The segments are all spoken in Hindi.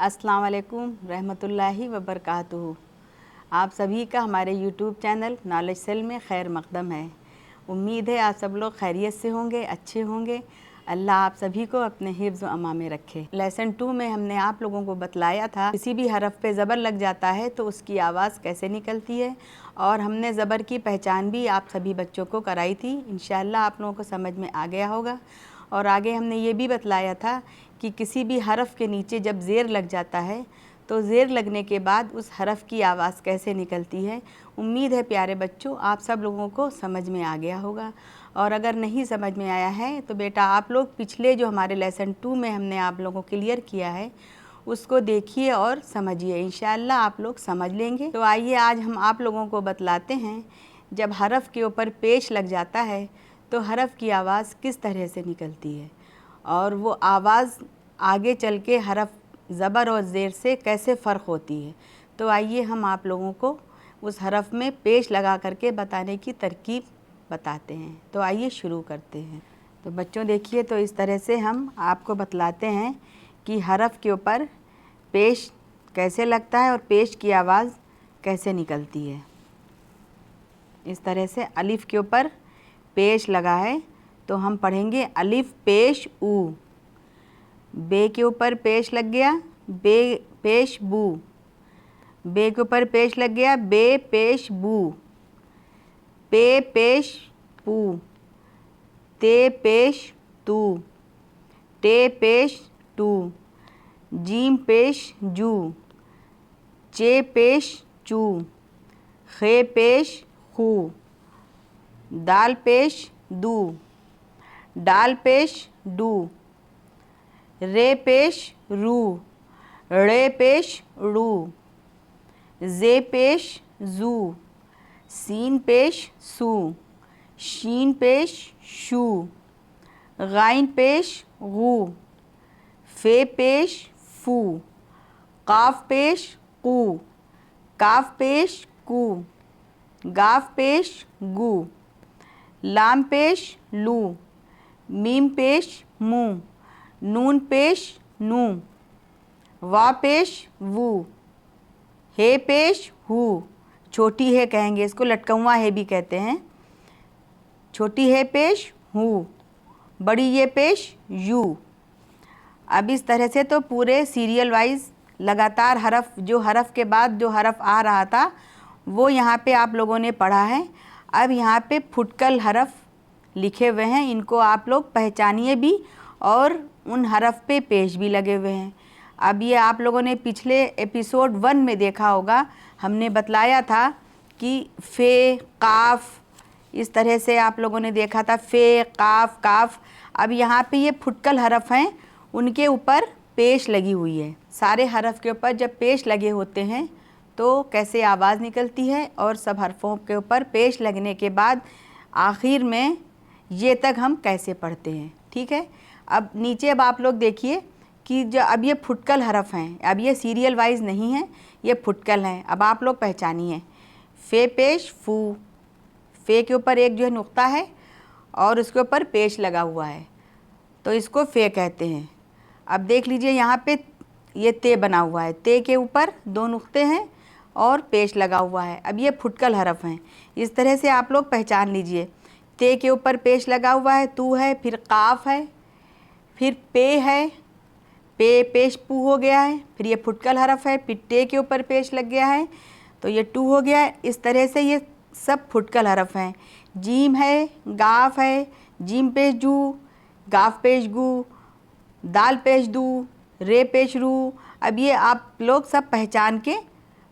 अस्सलाम वालेकुम रहमतुल्लाहि व बरकातुहू। आप सभी का हमारे यूट्यूब चैनल नॉलेज सेल में खैर मक़दम है। उम्मीद है आप सब लोग खैरियत से होंगे, अच्छे होंगे। अल्लाह आप सभी को अपने हिफ्ज़ व अमा में रखे। लेसन 2 में हमने आप लोगों को बतलाया था किसी भी हरफ पे ज़बर लग जाता है तो उसकी आवाज़ कैसे निकलती है, और हमने ज़बर की पहचान भी आप सभी बच्चों को कराई थी। इंशाअल्लाह आप लोगों को समझ में आ गया होगा। और आगे हमने ये भी बतलाया था कि किसी भी हरफ के नीचे जब ज़ेर लग जाता है तो ज़ेर लगने के बाद उस हरफ की आवाज़ कैसे निकलती है। उम्मीद है प्यारे बच्चों आप सब लोगों को समझ में आ गया होगा। और अगर नहीं समझ में आया है तो बेटा आप लोग पिछले जो हमारे लेसन 2 में हमने आप लोगों को क्लियर किया है उसको देखिए और समझिए, इंशाअल्लाह आप लोग समझ लेंगे। तो आइए आज हम आप लोगों को बतलाते हैं जब हरफ के ऊपर पेश लग जाता है तो हरफ की आवाज़ किस तरह से निकलती है, और वो आवाज़ आगे चल के हरफ ज़बर और ज़ेर से कैसे फ़र्क होती है। तो आइए हम आप लोगों को उस हरफ में पेश लगा करके बताने की तरकीब बताते हैं। तो आइए शुरू करते हैं। तो बच्चों देखिए, तो इस तरह से हम आपको बतलाते हैं कि हरफ के ऊपर पेश कैसे लगता है और पेश की आवाज़ कैसे निकलती है। इस तरह से अलिफ़ के ऊपर पेश लगा है तो हम पढ़ेंगे अलिफ़ पेश ऊ। बे के ऊपर पेश लग गया, बे पेश बू। बे के ऊपर पेश लग गया, बे पेश बू। पे पेश पू। ते पेश तू। टे पेश टू। जीम पेश जू। चे पेश चू। खे पेश खू। दाल पेश दू। डाल पेश डू। रे पेश रू। रे पेश रू। जे पेश जू। सीन पेश सू। शीन पेश शू। गाइन पेश गू। फे पेश फू। काफ पेश कू। काफ पेश कू। गाफ पेश गू। लाम पेश लू। मीम पेश मू। नून पेश नू। वा पेश वू। हे पेश हू। छोटी है कहेंगे इसको, लटकौवा है भी कहते हैं। छोटी है पेश हू। बड़ी ये पेश यू। अब इस तरह से तो पूरे सीरियल वाइज लगातार हरफ, जो हरफ के बाद जो हरफ आ रहा था वो यहाँ पे आप लोगों ने पढ़ा है। अब यहाँ पे फुटकल हरफ लिखे हुए हैं, इनको आप लोग पहचानिए भी और उन हरफ पे पेश भी लगे हुए हैं। अब ये आप लोगों ने पिछले एपिसोड 1 में देखा होगा, हमने बतलाया था कि फ़े काफ, इस तरह से आप लोगों ने देखा था फ़े काफ काफ। अब यहाँ पे ये फुटकल हरफ हैं, उनके ऊपर पेश लगी हुई है। सारे हरफ के ऊपर जब पेश लगे होते हैं तो कैसे आवाज़ निकलती है, और सब हरफों के ऊपर पेश लगने के बाद आखिर में ये तक हम कैसे पढ़ते हैं। ठीक है, अब नीचे अब आप लोग देखिए कि जो अब ये फुटकल हरफ हैं, अब ये सीरियल वाइज नहीं है, ये फुटकल हैं। अब आप लोग पहचानिए, फ़े पेश फू। फ़े के ऊपर एक जो है नुक्ता है और उसके ऊपर पेश लगा हुआ है तो इसको फ़े कहते हैं। अब देख लीजिए यहाँ पे ये ते बना हुआ है, ते के ऊपर 2 नुक्ते हैं और पेश लगा हुआ है। अब ये फुटकल हरफ हैं, इस तरह से आप लोग पहचान लीजिए। ते के ऊपर पेश लगा हुआ है, तू है, फिर काफ है, फिर पे है, पे पेश पू हो गया है, फिर ये फुटकल हरफ है, फिर टे के ऊपर पेश लग गया है तो ये टू हो गया है। इस तरह से ये सब फुटकल हरफ हैं। जीम है, गाफ है, जीम पेश जू, गाफ पेश गू, दाल पेश दू, रे पेश रू। अब ये आप लोग सब पहचान के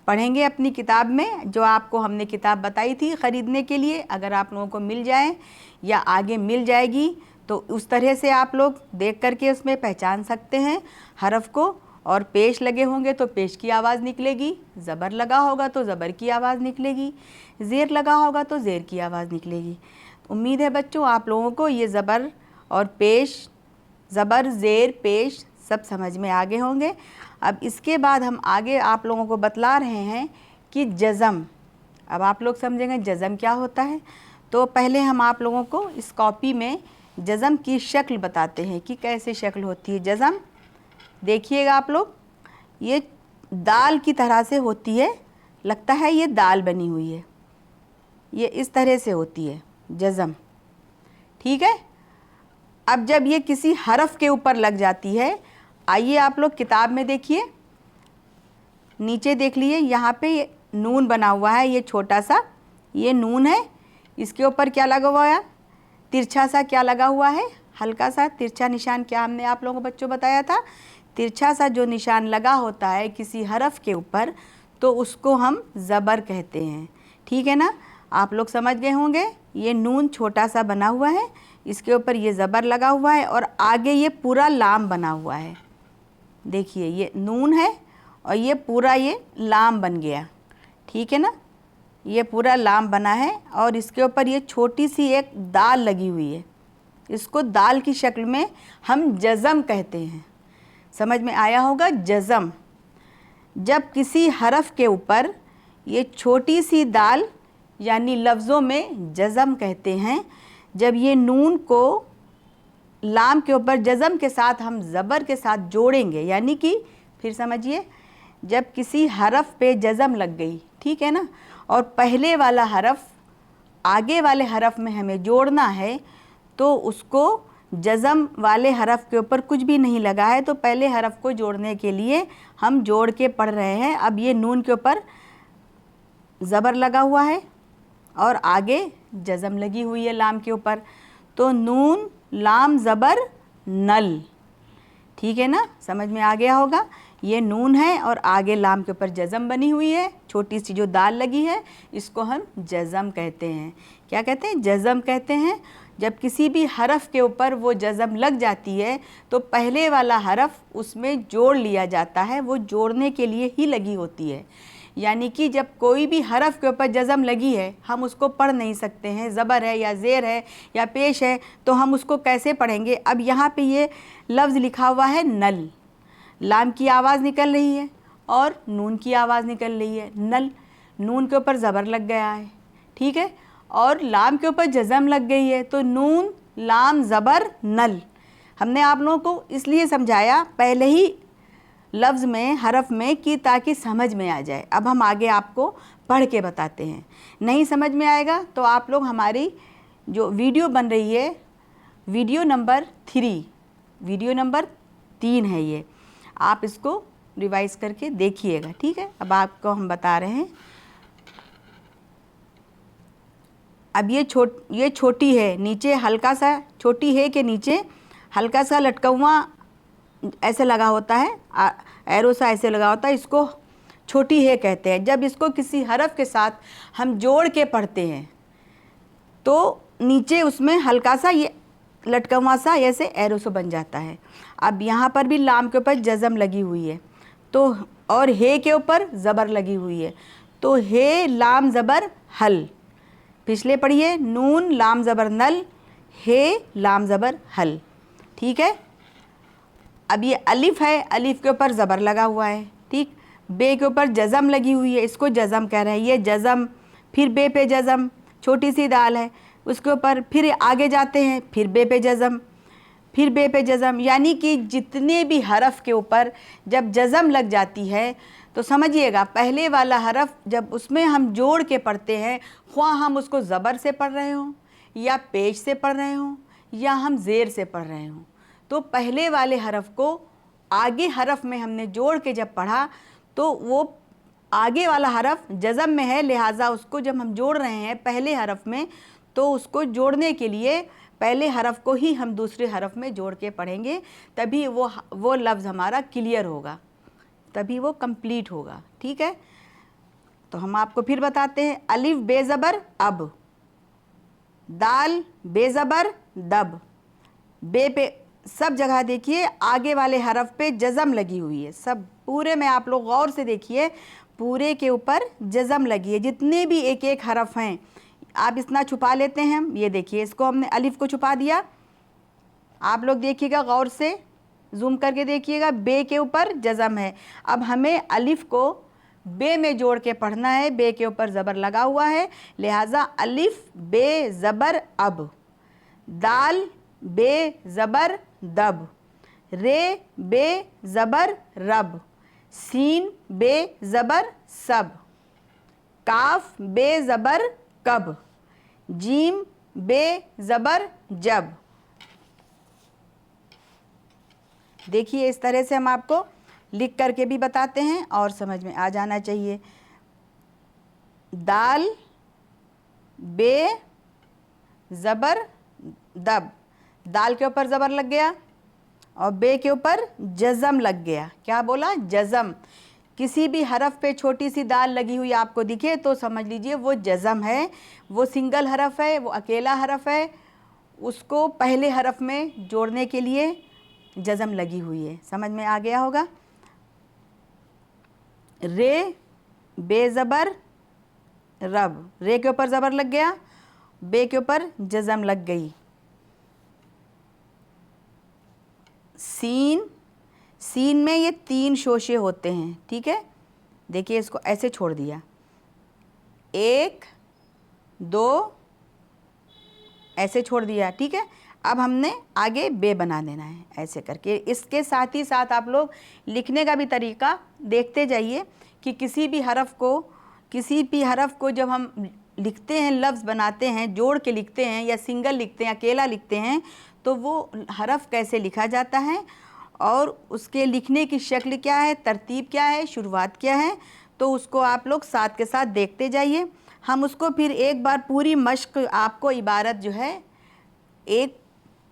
पढ़ेंगे अपनी किताब में, जो आपको हमने किताब बताई थी ख़रीदने के लिए। अगर आप लोगों को मिल जाए या आगे मिल जाएगी तो उस तरह से आप लोग देख करके उसमें पहचान सकते हैं हरफ को। और पेश लगे होंगे तो पेश की आवाज़ निकलेगी, ज़बर लगा होगा तो ज़बर की आवाज़ निकलेगी, ज़ेर लगा होगा तो ज़ेर की आवाज़ निकलेगी। उम्मीद है बच्चों आप लोगों को ये ज़बर और पेश, ज़बर ज़ेर पेश सब समझ में आ गए होंगे। अब इसके बाद हम आगे आप लोगों को बतला रहे हैं कि जज़म। अब आप लोग समझेंगे जज़म क्या होता है। तो पहले हम आप लोगों को इस कॉपी में जज़म की शक्ल बताते हैं कि कैसे शक्ल होती है जज़म। देखिएगा आप लोग, ये दाल की तरह से होती है, लगता है ये दाल बनी हुई है, ये इस तरह से होती है जज़म, ठीक है। अब जब ये किसी हरफ के ऊपर लग जाती है, आइए आप लोग किताब में देखिए, नीचे देख लिए, यहाँ पे ये नून बना हुआ है, ये छोटा सा ये नून है, इसके ऊपर क्या लगा हुआ है, तिरछा सा क्या लगा हुआ है, हल्का सा तिरछा निशान। क्या हमने आप लोगों को बच्चों बताया था, तिरछा सा जो निशान लगा होता है किसी हरफ के ऊपर तो उसको हम ज़बर कहते हैं, ठीक है ना। आप लोग समझ गए होंगे, ये नून छोटा सा बना हुआ है, इसके ऊपर ये ज़बर लगा हुआ है और आगे ये पूरा लाम बना हुआ है। देखिए ये नून है और ये पूरा ये लाम बन गया, ठीक है ना, ये पूरा लाम बना है और इसके ऊपर ये छोटी सी एक दाल लगी हुई है, इसको दाल की शक्ल में हम जज़म कहते हैं। समझ में आया होगा, जज़म। जब किसी हरफ के ऊपर ये छोटी सी दाल यानी लफ्ज़ों में जज़म कहते हैं, जब ये नून को लाम के ऊपर जज़म के साथ हम ज़बर के साथ जोड़ेंगे, यानी कि फिर समझिए, जब किसी हरफ पे जज़म लग गई, ठीक है ना, और पहले वाला हरफ आगे वाले हरफ में हमें जोड़ना है, तो उसको जज़म वाले हरफ के ऊपर कुछ भी नहीं लगा है तो पहले हरफ को जोड़ने के लिए हम जोड़ के पढ़ रहे हैं। अब ये नून के ऊपर ज़बर लगा हुआ है और आगे जज़म लगी हुई है लाम के ऊपर, तो नून लाम ज़बर नल, ठीक है ना, समझ में आ गया होगा। ये नून है और आगे लाम के ऊपर जज़म बनी हुई है, छोटी सी जो दाल लगी है, इसको हम जज़म कहते हैं। क्या कहते हैं, जज़म कहते हैं। जब किसी भी हरफ के ऊपर वो जज़म लग जाती है तो पहले वाला हरफ उसमें जोड़ लिया जाता है, वो जोड़ने के लिए ही लगी होती है। यानी कि जब कोई भी हरफ के ऊपर जज़म लगी है, हम उसको पढ़ नहीं सकते हैं, ज़बर है या ज़ेर है या पेश है, तो हम उसको कैसे पढ़ेंगे। अब यहाँ पे ये लफ्ज़ लिखा हुआ है नल, लाम की आवाज़ निकल रही है और नून की आवाज़ निकल रही है, नल, नून के ऊपर ज़बर लग गया है, ठीक है, और लाम के ऊपर जज़म लग गई है, तो नून लाम ज़बर नल। हमने आप लोगों को इसलिए समझाया पहले ही लफ्ज़ में, हरफ में, कि ताकि समझ में आ जाए। अब हम आगे आपको पढ़ के बताते हैं। नहीं समझ में आएगा तो आप लोग हमारी जो वीडियो बन रही है, वीडियो नंबर 3 है ये, आप इसको रिवाइज़ करके देखिएगा, ठीक है। अब आपको हम बता रहे हैं, अब ये छोटी है, नीचे हल्का सा, छोटी है के नीचे हल्का सा लटकवा ऐसे लगा होता है, एरो सा ऐसे लगा होता है, इसको छोटी है कहते हैं। जब इसको किसी हरफ के साथ हम जोड़ के पढ़ते हैं तो नीचे उसमें हल्का सा ये लटकवा सा ऐसे एरो से बन जाता है। अब यहाँ पर भी लाम के ऊपर जज़म लगी हुई है, तो और हे के ऊपर ज़बर लगी हुई है, तो हे लाम ज़बर हल। पिछले पढ़िए, नून लाम ज़बर नल, हे लाम ज़बर हल, ठीक है। अब ये अलिफ़ है, अलिफ़ के ऊपर ज़बर लगा हुआ है, ठीक, बे के ऊपर जज़म लगी हुई है, इसको जज़म कह रहे हैं, ये जज़म, फिर बे पे जज़म, छोटी सी दाल है उसके ऊपर, फिर आगे जाते हैं, फिर बे पे जज़म, फिर बे पे जज़म, यानी कि जितने भी हरफ के ऊपर जब जज़म लग जाती है तो समझिएगा पहले वाला हरफ जब उसमें हम जोड़ के पढ़ते हैं, ख्वाह हम उसको ज़बर से पढ़ रहे हों या पेश से पढ़ रहे हों या हम ज़ेर से पढ़ रहे हों, तो पहले वाले हरफ को आगे हरफ में हमने जोड़ के जब पढ़ा तो वो आगे वाला हरफ जज़म में है, लिहाजा उसको जब हम जोड़ रहे हैं पहले हरफ में, तो उसको जोड़ने के लिए पहले हरफ को ही हम दूसरे हरफ में जोड़ के पढ़ेंगे, तभी वो लफ्ज़ हमारा क्लियर होगा, तभी वो कंप्लीट होगा, ठीक है। तो हम आपको फिर बताते हैं, अलिफ बेज़बर अब, दाल बेज़बर दब, बे पे सब जगह देखिए आगे वाले हरफ पे जज़म लगी हुई है, सब पूरे में आप लोग गौर से देखिए, पूरे के ऊपर जज़म लगी है, जितने भी एक एक हरफ हैं। आप इतना छुपा लेते हैं हम, ये देखिए इसको हमने अलिफ़ को छुपा दिया, आप लोग देखिएगा गौर से, जूम करके देखिएगा, बे के ऊपर जज़म है। अब हमें अलिफ़ को बे में जोड़ के पढ़ना है, बे के ऊपर ज़बर लगा हुआ है, लिहाजा अलिफ़ बे ज़बर अब, दाल बे ज़बर दब, रे बे ज़बर रब, सीन बे ज़बर सब, काफ बे ज़बर कब, जीम बे ज़बर जब। देखिए इस तरह से हम आपको लिख करके भी बताते हैं और समझ में आ जाना चाहिए। दाल बे ज़बर दब, दाल के ऊपर ज़बर लग गया और बे के ऊपर जज़म लग गया। क्या बोला? जज़म। किसी भी हरफ पे छोटी सी दाल लगी हुई आपको दिखे तो समझ लीजिए वो जज़म है, वो सिंगल हरफ है, वो अकेला हरफ है, उसको पहले हरफ में जोड़ने के लिए जज़म लगी हुई है। समझ में आ गया होगा। रे बे ज़बर रब, रे के ऊपर ज़बर लग गया, बे के ऊपर जज़म लग गई। सीन, सीन में ये 3 शोशे होते हैं, ठीक है। देखिए इसको ऐसे छोड़ दिया, 1 2 ऐसे छोड़ दिया, ठीक है। अब हमने आगे बे बना देना है ऐसे करके। इसके साथ ही साथ आप लोग लिखने का भी तरीका देखते जाइए कि किसी भी हरफ को जब हम लिखते हैं, लफ्ज़ बनाते हैं, जोड़ के लिखते हैं या सिंगल लिखते हैं, अकेला लिखते हैं, तो वो हरफ कैसे लिखा जाता है और उसके लिखने की शक्ल क्या है, तरतीब क्या है, शुरुआत क्या है, तो उसको आप लोग साथ के साथ देखते जाइए। हम उसको फिर एक बार पूरी मश्क, आपको इबारत जो है एक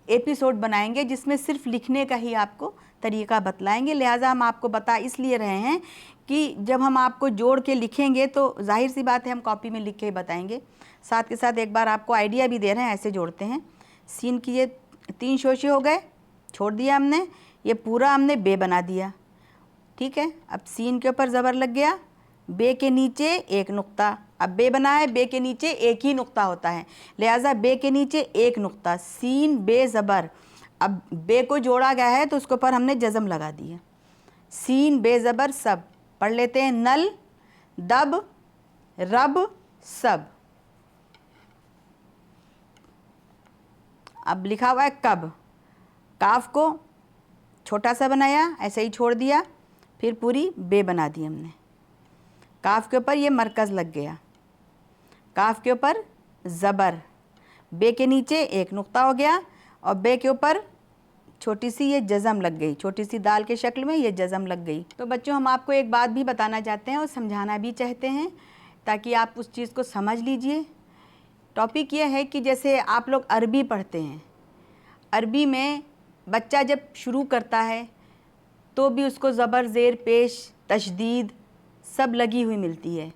एपिसोड बनाएंगे जिसमें सिर्फ लिखने का ही आपको तरीका बतलाएंगे। लिहाजा हम आपको बता इसलिए रहे हैं कि जब हम आपको जोड़ के लिखेंगे तो जाहिर सी बात है हम कॉपी में लिख के बताएंगे। साथ के साथ एक बार आपको आइडिया भी दे रहे हैं, ऐसे जोड़ते हैं। सीन की ये 3 शोशे हो गए, छोड़ दिया हमने, ये पूरा हमने बे बना दिया, ठीक है। अब सीन के ऊपर ज़बर लग गया, बे के नीचे एक नुक्ता। अब बे बना है, बे के नीचे एक ही नुक्ता होता है, लिहाजा बे के नीचे एक नुक्ता, सीन बे ज़बर। अब बे को जोड़ा गया है तो उसके ऊपर हमने जज़म लगा दी है। सीन बे ज़बर सब, पढ़ लेते हैं। नल दब रब सब। अब लिखा हुआ है कब, काफ को छोटा सा बनाया, ऐसे ही छोड़ दिया, फिर पूरी बे बना दी हमने। काफ के ऊपर ये मरकज़ लग गया, काफ के ऊपर ज़बर, बे के नीचे एक नुक्ता हो गया और बे के ऊपर छोटी सी ये जज़म लग गई, छोटी सी दाल के शक्ल में ये जज़म लग गई। तो बच्चों हम आपको एक बात भी बताना चाहते हैं और समझाना भी चाहते हैं ताकि आप उस चीज़ को समझ लीजिए। टॉपिक ये है कि जैसे आप लोग अरबी पढ़ते हैं, अरबी में बच्चा जब शुरू करता है तो भी उसको ज़बर ज़ेर पेश तशदीद सब लगी हुई मिलती है,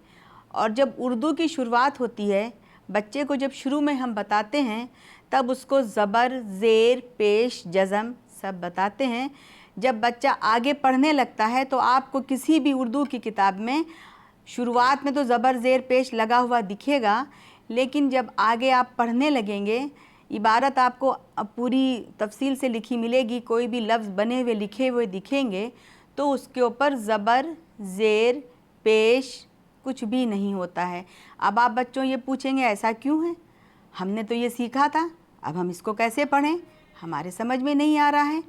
और जब उर्दू की शुरुआत होती है बच्चे को जब शुरू में हम बताते हैं तब उसको ज़बर ज़ेर पेश जज़म सब बताते हैं। जब बच्चा आगे पढ़ने लगता है तो आपको किसी भी उर्दू की किताब में शुरुआत में तो ज़बर ज़ेर पेश लगा हुआ दिखेगा, लेकिन जब आगे आप पढ़ने लगेंगे इबारत आपको पूरी तफसील से लिखी मिलेगी, कोई भी लफ्ज़ बने हुए लिखे हुए दिखेंगे तो उसके ऊपर ज़बर ज़ेर पेश कुछ भी नहीं होता है। अब आप बच्चों ये पूछेंगे ऐसा क्यों है, हमने तो ये सीखा था, अब हम इसको कैसे पढ़ें, हमारे समझ में नहीं आ रहा है।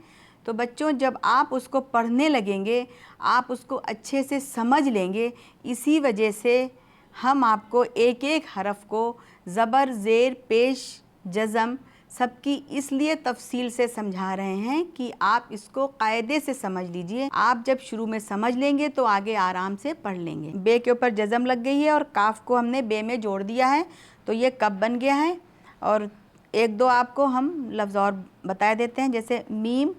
तो बच्चों जब आप उसको पढ़ने लगेंगे आप उसको अच्छे से समझ लेंगे। इसी वजह से हम आपको एक एक हरफ को ज़बर ज़ेर पेश जज़म सबकी इसलिए तफसील से समझा रहे हैं कि आप इसको कायदे से समझ लीजिए। आप जब शुरू में समझ लेंगे तो आगे आराम से पढ़ लेंगे। बे के ऊपर जज़म लग गई है और काफ को हमने बे में जोड़ दिया है तो ये कब बन गया है। और एक दो आपको हम लफ्ज़ और बता देते हैं, जैसे मीम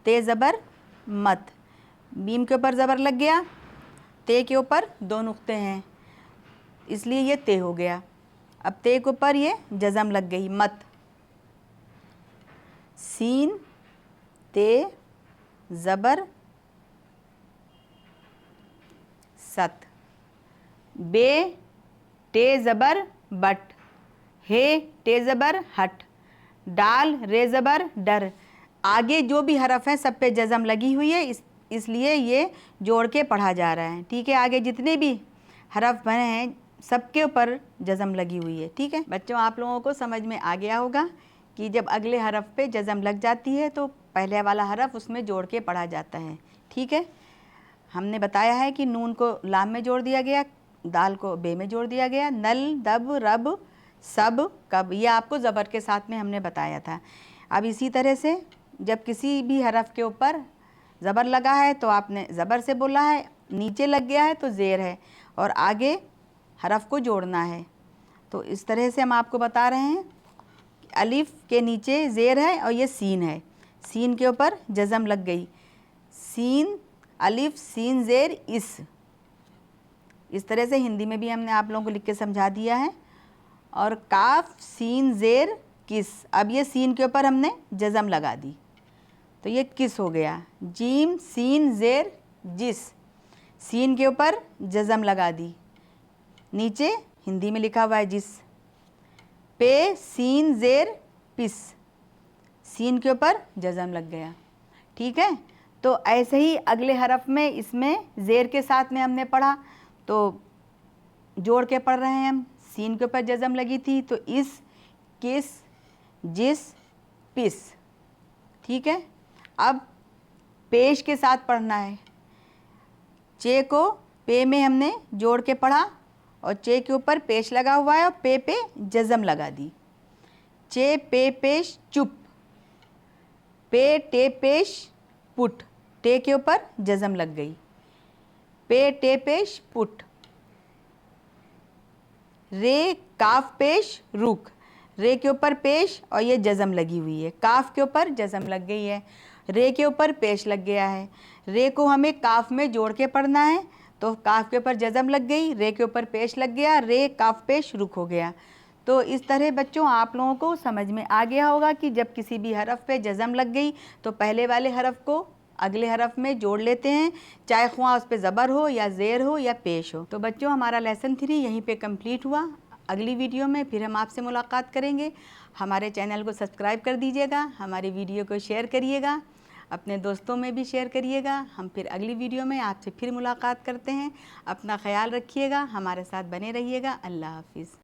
ते ज़बर मत, मीम के ऊपर ज़बर लग गया, ते के ऊपर 2 नुक्ते हैं इसलिए ये ते हो गया। अब ते के ऊपर ये जज़म लग गई मत। सीन ते ज़बर सत, बे टे ज़बर बट, हे टे ज़बर हट, डाल रे ज़बर डर। आगे जो भी हरफ हैं सब पे जज़म लगी हुई है, इसलिए ये जोड़ के पढ़ा जा रहा है, ठीक है। आगे जितने भी हरफ बने हैं सबके ऊपर जज़म लगी हुई है, ठीक है। बच्चों आप लोगों को समझ में आ गया होगा कि जब अगले हरफ पे जज़म लग जाती है तो पहले वाला हरफ उसमें जोड़ के पढ़ा जाता है, ठीक है। हमने बताया है कि नून को लाम में जोड़ दिया गया, दाल को बे में जोड़ दिया गया, नल, दब, रब, सब, कब, ये आपको ज़बर के साथ में हमने बताया था। अब इसी तरह से जब किसी भी हरफ के ऊपर ज़बर लगा है तो आपने ज़बर से बोला है, नीचे लग गया है तो ज़ेर है, और आगे हरफ को जोड़ना है। तो इस तरह से हम आपको बता रहे हैं। अलिफ़ के नीचे ज़ेर है और ये सीन है, सीन के ऊपर जज़म लग गई, सीन, अलिफ़, सीन, ज़ेर, इस तरह से हिंदी में भी हमने आप लोगों को लिख के समझा दिया है। और काफ, सीन, ज़ेर, किस, अब ये सीन के ऊपर हमने जज़म लगा दी तो ये किस हो गया। जीम, सीन, ज़ेर, जिस, सीन के ऊपर जज़म लगा दी, नीचे हिंदी में लिखा हुआ है जिस। पे, सीन, ज़ेर, पिस, सीन के ऊपर जज़म लग गया। ठीक है, तो ऐसे ही अगले हरफ में इसमें ज़ेर के साथ में हमने पढ़ा तो जोड़ के पढ़ रहे हैं हम। सीन के ऊपर जज़म लगी थी तो इस, किस, जिस, पिस। ठीक है, अब पेश के साथ पढ़ना है। चे को पे में हमने जोड़ के पढ़ा और चे के ऊपर पेश लगा हुआ है और पे जज़म लगा दी। चे, पे, पेश, चुप, पे, टे, पेश, पुट, टे के ऊपर जज़म लग गई, पे, टे, पेश, पुट। रे, काफ, पेश, रुक, रे के ऊपर पेश और ये जज़म लगी हुई है, काफ के ऊपर जज़म लग गई है, रे के ऊपर पेश लग गया है। रे को हमें काफ में जोड़ के पढ़ना है तो काफ के ऊपर जज़म लग गई, रे के ऊपर पेश लग गया, रे, काफ, पेश, रुक हो गया। तो इस तरह बच्चों आप लोगों को समझ में आ गया होगा कि जब किसी भी हरफ पे जज़म लग गई तो पहले वाले हरफ को अगले हरफ में जोड़ लेते हैं, चाहे ख्वाह उस पे ज़बर हो या ज़ेर हो या पेश हो। तो बच्चों हमारा लेसन 3 यहीं पे कंप्लीट हुआ। अगली वीडियो में फिर हम आपसे मुलाकात करेंगे। हमारे चैनल को सब्सक्राइब कर दीजिएगा, हमारे वीडियो को शेयर करिएगा, अपने दोस्तों में भी शेयर करिएगा। हम फिर अगली वीडियो में आपसे फिर मुलाकात करते हैं। अपना ख्याल रखिएगा, हमारे साथ बने रहिएगा। अल्लाह हाफिज़।